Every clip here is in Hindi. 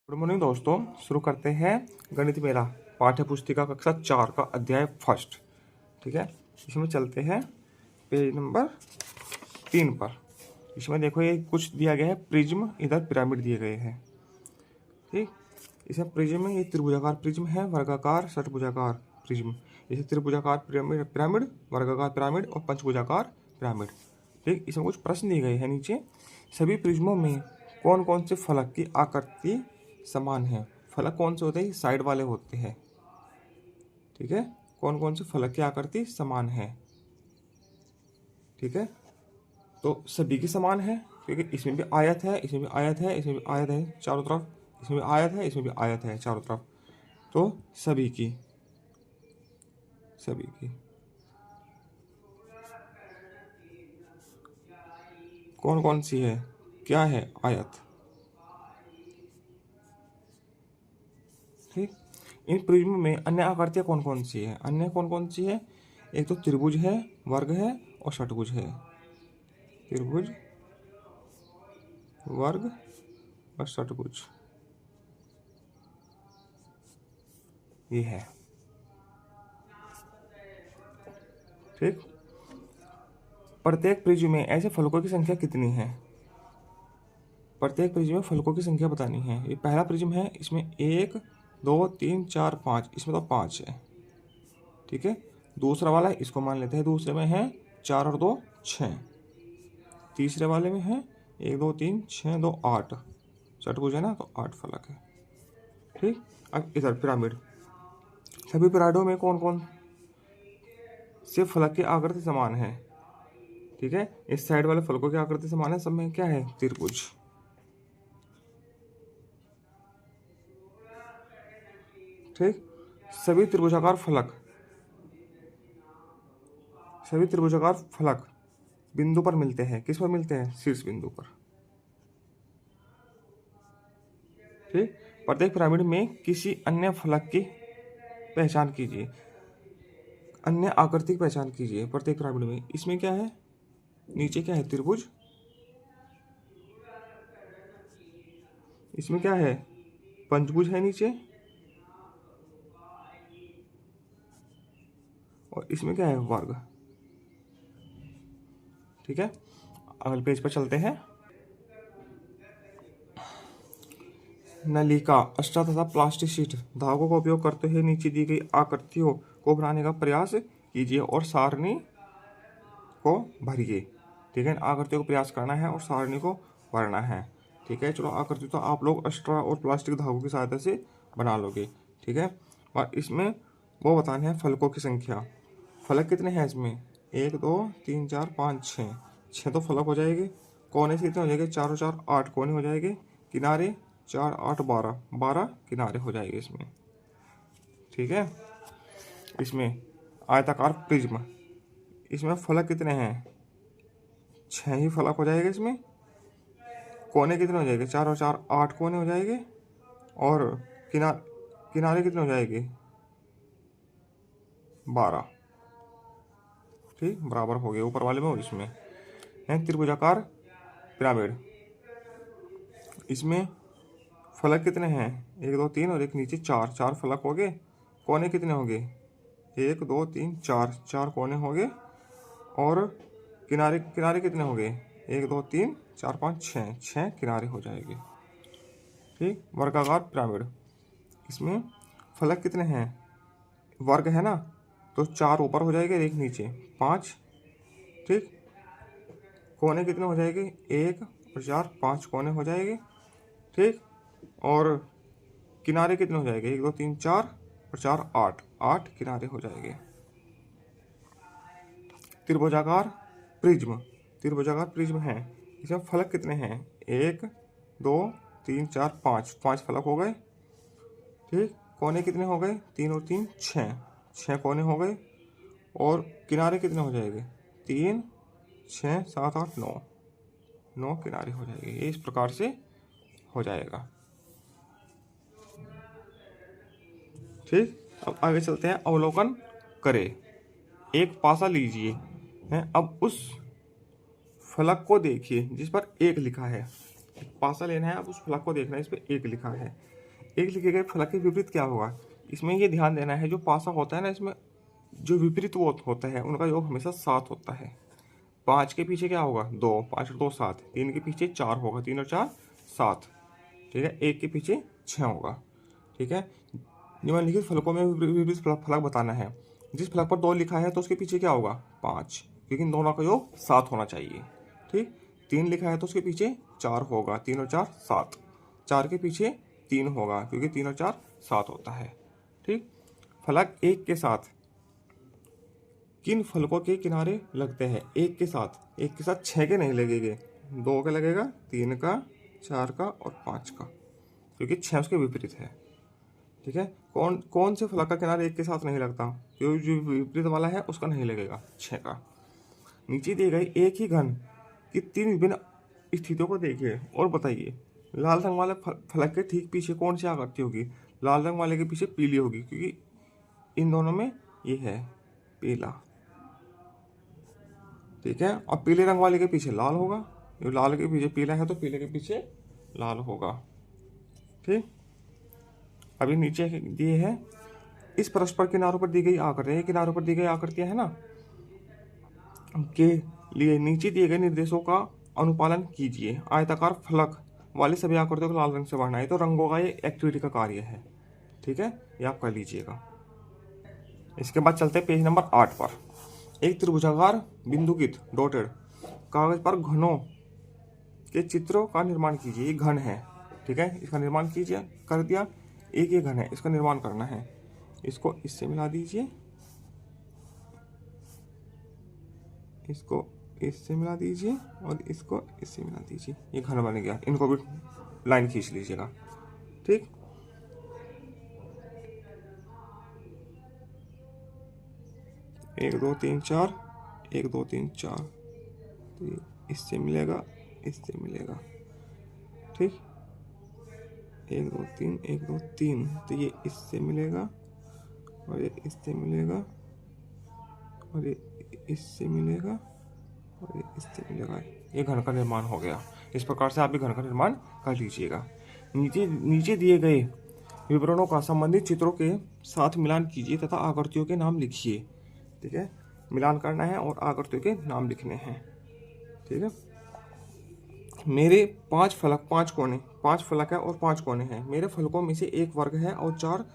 गुड मॉर्निंग दोस्तों। शुरू करते हैं गणित मेला पाठ्य पुस्तिका कक्षा 4 का अध्याय फर्स्ट। ठीक है, इसमें चलते हैं पेज नंबर 3 पर। इसमें देखो ये कुछ दिया गया है, प्रिज्म, इधर पिरामिड दिए गए हैं। ठीक, इसमें प्रिज्म में ये त्रिभुजाकार प्रिज्म है, वर्गाकार षटभुजाकार प्रिज्म। इसे त्रिभुजाकार पिरामिड, वर्गाकार पिरामिड और पंचभुजाकार पिरामिड। ठीक, इसमें कुछ प्रश्न दिए गए हैं नीचे। सभी प्रिज्मों में कौन कौन से फलक की आकृति समान है? फलक कौन से होते हैं? साइड वाले होते हैं। ठीक है, कौन कौन से फलक की आकृति समान है? ठीक है, तो सभी की समान है, क्योंकि इसमें भी आयत है, इसमें भी आयत है, इसमें भी आयत है चारों तरफ, इसमें भी आयत है, इसमें भी आयत है चारों तरफ। तो सभी की कौन कौन सी है? क्या है? आयत। ठीक, इन प्रिज्म में अन्य आकृतियां कौन कौन सी है? अन्य कौन कौन सी है? एक तो त्रिभुज है, वर्ग है और षटभुज है। त्रिभुज, वर्ग और षटभुज, ये है। ठीक, प्रत्येक प्रिज्म में ऐसे फलकों की संख्या कितनी है? प्रत्येक प्रिज्म में फलकों की संख्या बतानी है। ये पहला प्रिज्म है, इसमें 1 2 3 4 5, इसमें तो 5 है। ठीक है, दूसरा वाला है, इसको मान लेते हैं, दूसरे में है 4 और 2 6। तीसरे वाले में है 1 2 3 6 2 8, षटभुज है ना, तो 8 फलक है। ठीक, अब इधर पिरामिड। सभी पिरामिडों में कौन कौन से फलक की आकृति समान है? ठीक है, इस साइड वाले फलकों की आकृति समान है, सब में क्या है? त्रिभुज। ठीक, सभी त्रिभुजाकार फलक बिंदु पर मिलते हैं। किस पर मिलते हैं? शीर्ष बिंदु पर। ठीक, प्रत्येक पिरामिड में किसी अन्य फलक की पहचान कीजिए, अन्य आकृति की पहचान कीजिए प्रत्येक पिरामिड में। इसमें क्या है? नीचे क्या है? त्रिभुज। इसमें क्या है? पंचभुज है नीचे। और इसमें क्या है? वर्ग। ठीक है, अगले पेज पर चलते हैं। नलिका, अस्tra तथा प्लास्टिक शीट धागों का उपयोग करते हुए नीचे दी गई आकृतियों को बनाने का प्रयास कीजिए और सारणी को भरिए। ठीक है, आकृतियों को प्रयास करना है और सारणी को भरना है। ठीक है, चलो आकृति तो आप लोग अस्tra और प्लास्टिक धागों की सहायता से बना लोगे। ठीक है, और इसमें वो बताने हैं फलकों की संख्या। फलक कितने हैं इसमें? 1 2 3 4 5 6, 6 तो फलक हो जाएंगे। कोने से कितने हो जाएंगे? 4 और 4 8 कोने हो जाएंगे। किनारे 4 8 12, 12 किनारे हो जाएंगे इसमें। ठीक है, इसमें आयताकार प्रिज्म, इसमें फलक कितने हैं? 6 ही फलक हो जाएंगे इसमें। कोने कितने हो जाएंगे? 4 और 4 8 कोने हो जाएंगे। और किनारे कितने हो जाएंगे? 12। ठीक, बराबर हो गए ऊपर वाले में और इसमें। है त्रिभुजाकार पिरामिड, इसमें फलक कितने हैं? 1 2 3 और एक नीचे 4, 4 फलक हो गए। कोने कितने हो गए? 1 2 3 4, 4 कोने हो गए। और किनारे किनारे कितने हो गए? 1 2 3 4 5 6, 6 किनारे हो जाएंगे। ठीक, वर्गाकार पिरामिड, इसमें फलक कितने हैं? वर्ग है ना, तो 4 ऊपर हो जाएंगे, एक नीचे 5। ठीक, कोने कितने हो जाएंगे? 1 और 4 5 कोने हो जाएंगे। ठीक, और किनारे कितने हो जाएंगे? 1 2 3 4 और 4 8, 8 किनारे हो जाएंगे। त्रिभुजाकार प्रिज्म है, इसमें फलक कितने हैं? 1 2 3 4 5, 5 फलक हो गए। ठीक, कोने कितने हो गए? 3 और 3 6, 6 कोने हो गए। और किनारे कितने हो जाएंगे? 3 6 7 8 9, 9 किनारे हो जाएंगे। ये इस प्रकार से हो जाएगा। ठीक, अब आगे चलते हैं। अवलोकन करें, एक पासा लीजिए है। अब उस फलक को देखिए जिस पर 1 लिखा है। एक पासा लेना है, अब उस फलक को देखना है, इस पर 1 लिखा है। एक लिखे गए फलक के विपरीत क्या होगा। इसमें ये ध्यान देना है, जो पासा होता है ना, इसमें जो विपरीत वो होता है उनका योग हमेशा 7 होता है। 5 के पीछे क्या होगा 2, 5 और 2 7, 3 के पीछे 4 होगा, 3 और 4 7, ठीक है। 1 के पीछे 6 होगा, ठीक है। निम्नलिखित फलकों में विपरीत फलक बताना है। जिस फलक पर 2 लिखा है तो उसके पीछे क्या होगा 5, क्योंकि इन दोनों का योग 7 होना चाहिए, ठीक। 3 लिखा है तो उसके पीछे 4 होगा, 3 और 4 7, 4 के पीछे 3 होगा, क्योंकि 3 और 4 7 होता है, ठीक। फलक 1 के साथ किन फलकों के किनारे लगते हैं। 1 के साथ 6 के नहीं लगेंगे, 2 का लगेगा, 3 का, 4 का और 5 का, क्योंकि 6 उसके विपरीत है, ठीक है। कौन कौन से फलक का किनारा 1 के साथ नहीं लगता, जो विपरीत वाला है उसका नहीं लगेगा 6 का। नीचे दिए गए एक ही घन की 3 विभिन्न स्थितियों को देखिए और बताइए। लाल रंग वाले फलक के ठीक पीछे कौन सी आकृति होगी। लाल रंग वाले के पीछे पीली होगी, क्योंकि इन दोनों में ये है पीला, ठीक है। और पीले रंग वाले के पीछे लाल होगा, जो लाल के पीछे पीला है तो पीले के पीछे लाल होगा, ठीक। अभी नीचे दिए है इस परस्पर किनारों पर दी गई आकृतियां, किनारों पर दी गई आकृतियां है ना, के लिए नीचे दिए गए निर्देशों का अनुपालन कीजिए। आयताकार फलक वाली सभी आकृतियों को लाल रंग से भरना है। तो रंगों का ये एक्टिविटी का कार्य है, ठीक है, ये आप कर लीजिएगा। इसके बाद चलते हैं पेज नंबर 8 पर। एक त्रिभुजाकार बिंदुकित डॉटेड कागज पर घनों के चित्रों का निर्माण कीजिए। ये घन है, ठीक है, इसका निर्माण कीजिए, कर दिया। एक ये घन है, इसका निर्माण करना है। इसको इससे मिला दीजिए, इसको इससे मिला दीजिए और इसको इससे मिला दीजिए, ये घन बन गया। इनको भी लाइन खींच लीजिएगा, ठीक। एक दो तीन चार, एक दो तीन चार, तो ये इससे मिलेगा, इससे मिलेगा, ठीक। एक दो तीन, एक दो तीन, तो ये इससे मिलेगा और ये इससे मिलेगा और ये इससे मिलेगा और ये इससे मिलेगा। ये घन का निर्माण हो गया। इस प्रकार से आप भी घन का निर्माण कर लीजिएगा। नीचे दिए गए विवरणों का संबंधित चित्रों के साथ मिलान कीजिए तथा आकृतियों के नाम लिखिए, ठीक है। मिलान करना है और आकृतियों के नाम लिखने हैं, ठीक है। मेरे 5 फलक 5 कोने, 5 फलक है और 5 कोने हैं। मेरे फलकों में से एक वर्ग है और 4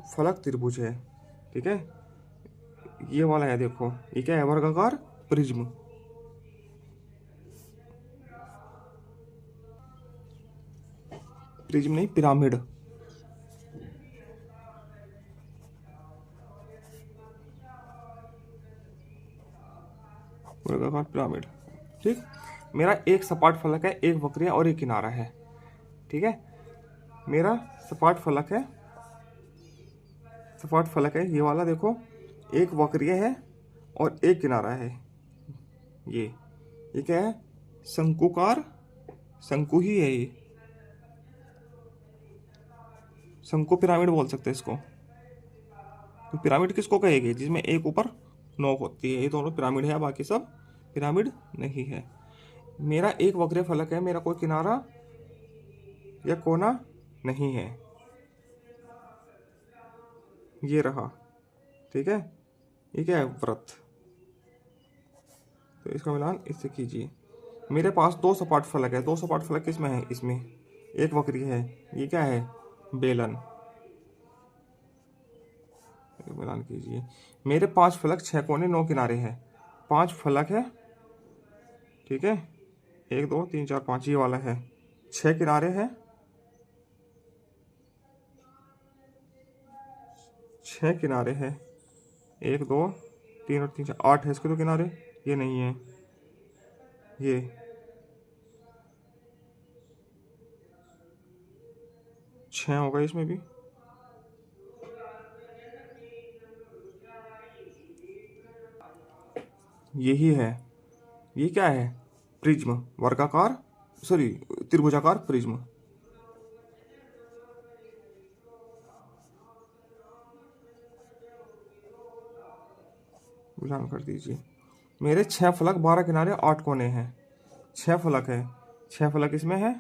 फलक त्रिभुज है, ठीक है। ये वाला है, देखो ये क्या है, वर्गाकार प्रिज्म, प्रिज्म नहीं पिरामिड, वर्गाकार पिरामिड, ठीक। मेरा एक सपाट फलक है, एक वक्र है और एक किनारा है, ठीक है। मेरा सपाट फलक है, सपाट फलक है ये वाला, देखो एक वक्र है और एक किनारा है। ये क्या है, शंकुकार, शंकु ही है ये, शंकु पिरामिड बोल सकते हैं इसको। तो पिरामिड किसको कहेगी, जिसमें एक ऊपर नोक होती है। ये दोनों पिरामिड है, बाकी सब पिरामिड नहीं है। मेरा एक वक्र फलक है, मेरा कोई किनारा या कोना नहीं है, ये रहा, ठीक है। ये क्या है, वृत्त, तो इसका मिलान इससे कीजिए। मेरे पास 2 सपाट फलक है, 2 सपाट फलक किसमें है, इसमें एक वक्री है, ये क्या है, बेलन, मिलान कीजिए। मेरे 5 फलक 6 कोने 9 किनारे हैं। 5 फलक है, ठीक है, 1 2 3 4 5, ये वाला है। 6 किनारे हैं, 6 किनारे हैं, 1 2 3 और 3 4 8 है इसके तो किनारे, ये नहीं है, ये 6 होगा इसमें भी। यही है, ये क्या है, प्रिज्म, वर्गाकार, सॉरी त्रिभुजाकार प्रिज्म। मिलान कर दीजिए। मेरे 6 फलक 12 किनारे 8 कोने हैं। 6 फलक है, 6 फलक इसमें है,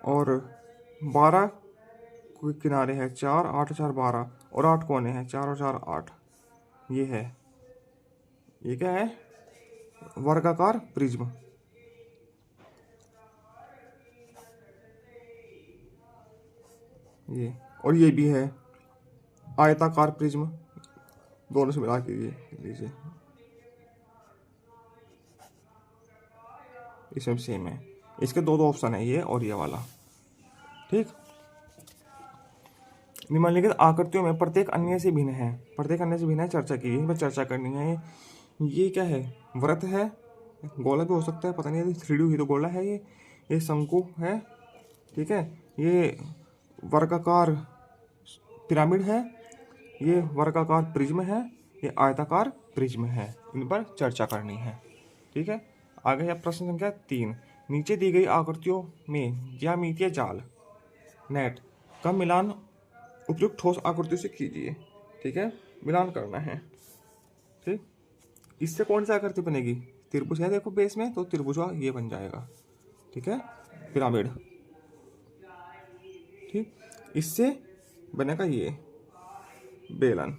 और 12 किनारे हैं, 4 8 4 12 और 8 कोने हैं, 4 और 4 8। ये है, ये क्या है? वर्गाकार प्रिज्म। ये, और ये भी है आयताकार प्रिज्म। दोनों से मिला के ये लीजिए, इसमें सेम है। इसके दो दो ऑप्शन है, ये और ये वाला। ठीक। निम्नलिखित आकृतियों में प्रत्येक अन्य से भिन्न है, प्रत्येक अन्य से भिन्न है, चर्चा की, इसमें चर्चा करनी है। ये क्या है? वृत्त है, गोला भी हो सकता है, पता नहीं, 3D हुई तो गोला है। ये शंकु है, ठीक है। ये वर्गाकार पिरामिड है, ये वर्गाकार प्रिज्म है, ये आयताकार प्रिज्म है। इन पर चर्चा करनी है, ठीक है। आगे है प्रश्न संख्या 3। नीचे दी गई आकृतियों में ज्यामितीय जाल नेट का मिलान उपयुक्त ठोस आकृतियों से कीजिए, ठीक है। मिलान करना है, ठीक। इससे कौन सी आकृति बनेगी? त्रिभुज है देखो बेस में, तो त्रिभुज ये बन जाएगा, ठीक है, पिरामिड, ठीक। इससे बनेगा ये बेलन,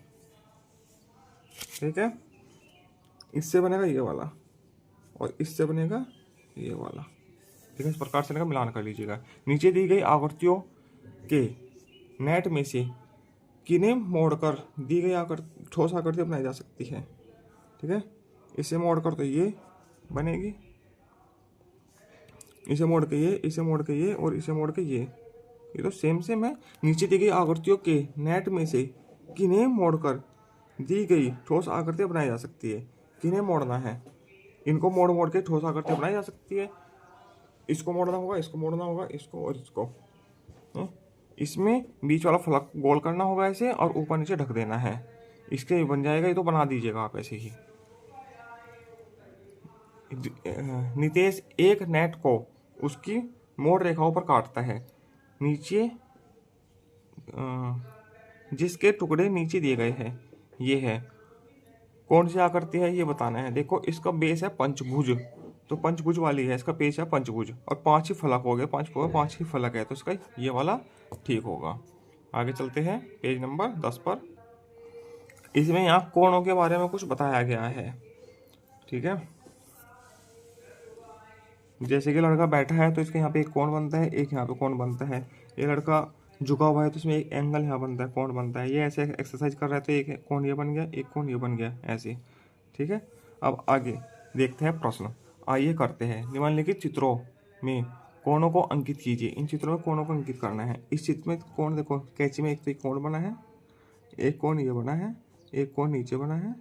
ठीक है। इससे बनेगा ये वाला, और इससे बनेगा ये वाला, ठीक है। इस प्रकार से इनका मिलान कर लीजिएगा। नीचे दी गई आकृतियों के नेट में से किन्हें मोड़कर दी गई ठोस आकृति बनाई जा सकती है, ठीक है। इसे मोड़कर तो ये बनेगी, इसे मोड़ के ये, इसे मोड़ के ये, और इसे मोड़ के ये तो सेम सेम है। नीचे दी गई आकृतियों के नेट में से किन्हें मोड़कर दी गई ठोस आकृति बनाई जा सकती है। किन्हें मोड़ना है? इनको मोड़ मोड़ के ठोस आकृति बनाई जा सकती है। इसको मोड़ना होगा, इसको मोड़ना होगा, इसको और इसको। इसमें बीच वाला फलक गोल करना होगा ऐसे, और ऊपर नीचे ढक देना है, इसके बन जाएगा। ये तो बना दीजिएगा आप ऐसे ही। नितेश एक नेट को उसकी मोड़ रेखाओं पर काटता है। नीचे जिसके टुकड़े नीचे दिए गए हैं, ये है कौन सी आकृति है, ये बताना है। देखो इसका बेस है पंचभुज, तो पंचभुज वाली है, इसका पेज है पंचभुज, और 5 ही फलक हो गए, 5 ही फलक है, तो इसका ये वाला ठीक होगा। आगे चलते हैं पेज नंबर 10 पर। इसमें यहाँ कोणों के बारे में कुछ बताया गया है, ठीक है। जैसे कि लड़का बैठा है तो इसके यहाँ पे एक कोण बनता है, एक यहाँ पे कोण बनता है। ये लड़का झुका हुआ है तो इसमें एक एंगल यहाँ बनता है, कोण बनता है। ये ऐसे एक्सरसाइज कर रहा है तो एक कोण ये बन गया, एक कोण ये बन गया, ऐसे, ठीक है। अब आगे देखते हैं प्रश्न, आइए करते हैं। निम्नलिखित चित्रों में कोणों को अंकित कीजिए। इन चित्रों में कोणों को अंकित करना है। इस चित्र में कोण देखो, कैंची में एक तो कोण बना है, एक कोण ये बना है, एक कोण नीचे बना है,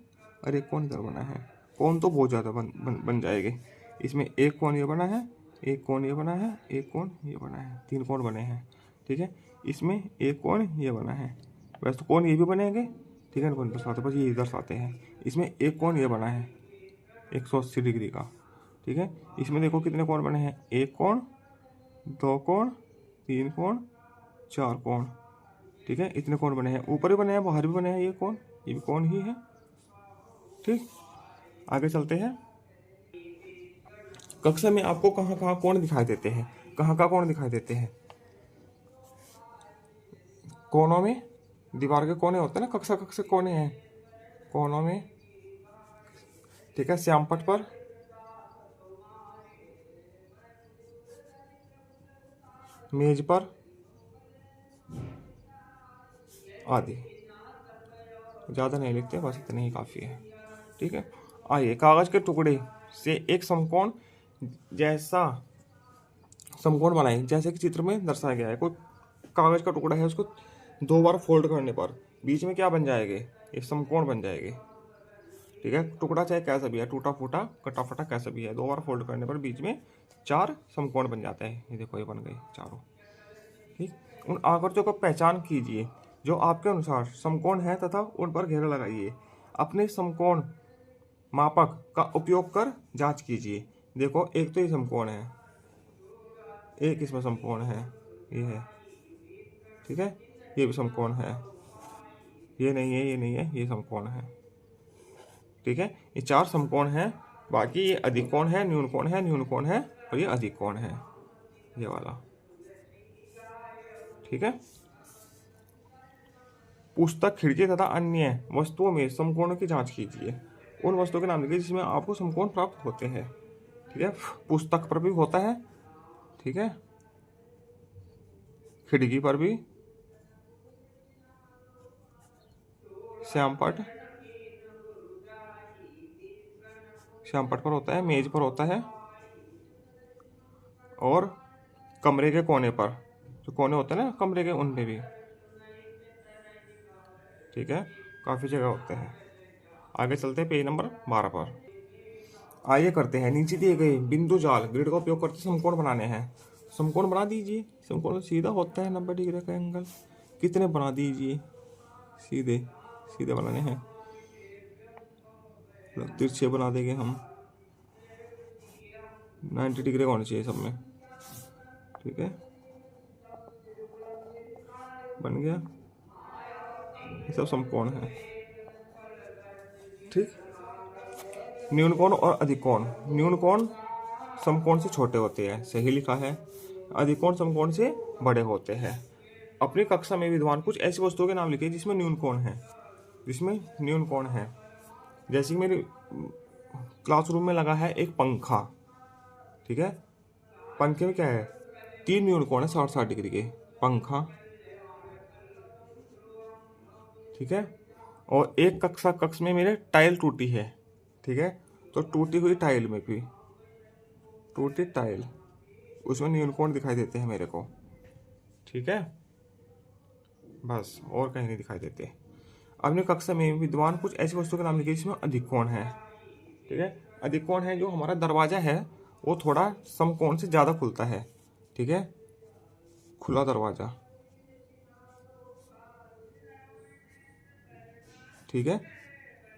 और एक कोण इधर बना है। कोण तो बहुत ज़्यादा बन जाएंगे। इसमें एक कोण ये बना है, एक कोण ये बना है, एक कोण ये बना है, 3 कोण बने हैं, ठीक है। इसमें एक कोण ये बना है, वैसे तो कोण ये भी बनेंगे, ठीक है, कोण दर्शाते बस ये दर्शाते हैं। इसमें एक कोण ये बना है 180 डिग्री का, ठीक है। इसमें देखो कितने कोण बने हैं, एक कोण, 2 कोण, 3 कोण, 4 कोण, ठीक है। इतने कोण बने हैं, ऊपर भी बने हैं, बाहर भी बने हैं, ये कोण, ये भी कोण ही है, ठीक। आगे चलते हैं। कक्षा में आपको कहाँ कहाँ कोण दिखाई देते हैं, कहाँ कहाँ कोण दिखाई देते हैं? कोनों में, दीवार के कोने होते हैं ना, कक्षा कक्षा कोने हैं कोनों में, ठीक है। श्यामपट्ट पर, मेज पर आदि। ज़्यादा नहीं लिखते, बस इतने ही काफ़ी है, ठीक है। आइए, कागज के टुकड़े से एक समकोण जैसा समकोण बनाएं, जैसे कि चित्र में दर्शाया गया है। कोई कागज का टुकड़ा है, उसको 2 बार फोल्ड करने पर बीच में क्या बन जाएंगे, एक समकोण बन जाएंगे, ठीक है। टुकड़ा चाहे कैसा भी है, टूटा फूटा कटा फटा कैसा भी है, 2 बार फोल्ड करने पर बीच में 4 समकोण बन जाते हैं। ये देखो, ये बन गए चारों, ठीक। उन आकृतियों को पहचान कीजिए जो आपके अनुसार समकोण है तथा उन पर घेरा लगाइए। अपने समकोण मापक का उपयोग कर जांच कीजिए। देखो, एक तो ये समकोण है, एक इसमें समकोण है, ये है, ठीक है। ये भी समकोण है, ये नहीं है, ये नहीं है, ये समकोण है, ठीक है। ये 4 समकोण हैं। बाकी ये अधिक कोण है, न्यून कोण है, न्यून कोण है, और ये अधिक कोण है, ये वाला, ठीक है। पुस्तक, खिड़की तथा अन्य वस्तुओं में समकोणों की जांच कीजिए। उन वस्तुओं के नाम लिखिए जिसमें आपको समकोण प्राप्त होते हैं। ठीक है, पुस्तक पर भी होता है, ठीक है, खिड़की पर भी, श्यामपट पर होता है, मेज पर होता है, और कमरे के कोने पर, जो कोने होते हैं ना कमरे के, उन पे भी, ठीक है, काफ़ी जगह होते हैं। आगे चलते हैं पेज नंबर 12 पर। आइए करते हैं नीचे दिए गए बिंदु जाल ग्रिड का उपयोग करके समकोण बनाने हैं। समकोण बना दीजिए। समकोण सीधा होता है 90 डिग्री का एंगल। कितने बना दीजिए? सीधे सीधे बनाने हैं, तिरछे बना देंगे हम। 90 डिग्री का होना चाहिए सब में, ठीक है, बन गया। ये सब समकोण है, ठीक। न्यून कोण और अधिक कोण। न्यून कोण समकोण से छोटे होते हैं, सही लिखा है। अधिक कोण समकोण से बड़े होते हैं। अपनी कक्षा में विद्वान कुछ ऐसी वस्तुओं के नाम लिखे जिसमें न्यून कोण है, जिसमें न्यून कोण है। जैसे कि मेरे क्लासरूम में लगा है एक पंखा, ठीक है। पंखे में क्या है? 3 न्यून कोण है 60 डिग्री के, पंखा, ठीक है। और एक कक्ष में मेरे टाइल टूटी है, ठीक है, तो टूटी हुई टाइल में भी, टूटी टाइल, उसमें न्यून कोण दिखाई देते हैं मेरे को, ठीक है, बस, और कहीं नहीं दिखाई देते। अपने कक्षा में विद्वान कुछ ऐसी वस्तु के नाम लिखे जिसमें अधिक कोण है, ठीक है। अधिक कोण है, जो हमारा दरवाजा है वो थोड़ा समकोण से ज़्यादा खुलता है, ठीक है, खुला दरवाजा, ठीक है,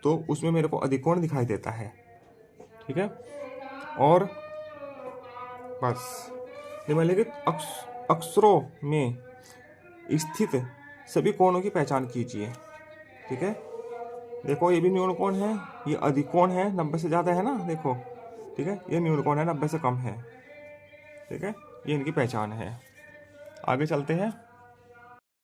तो उसमें मेरे को अधिक कोण दिखाई देता है, ठीक है। और बस निम्नलिखित अक्षरों में स्थित सभी कोणों की पहचान कीजिए, ठीक है। देखो ये भी न्यून कोण है, ये अधिक कोण है, 90 से ज़्यादा है ना, देखो, ठीक है, ये न्यून कोण है, 90 से कम है, ठीक है, ये इनकी पहचान है। आगे चलते हैं।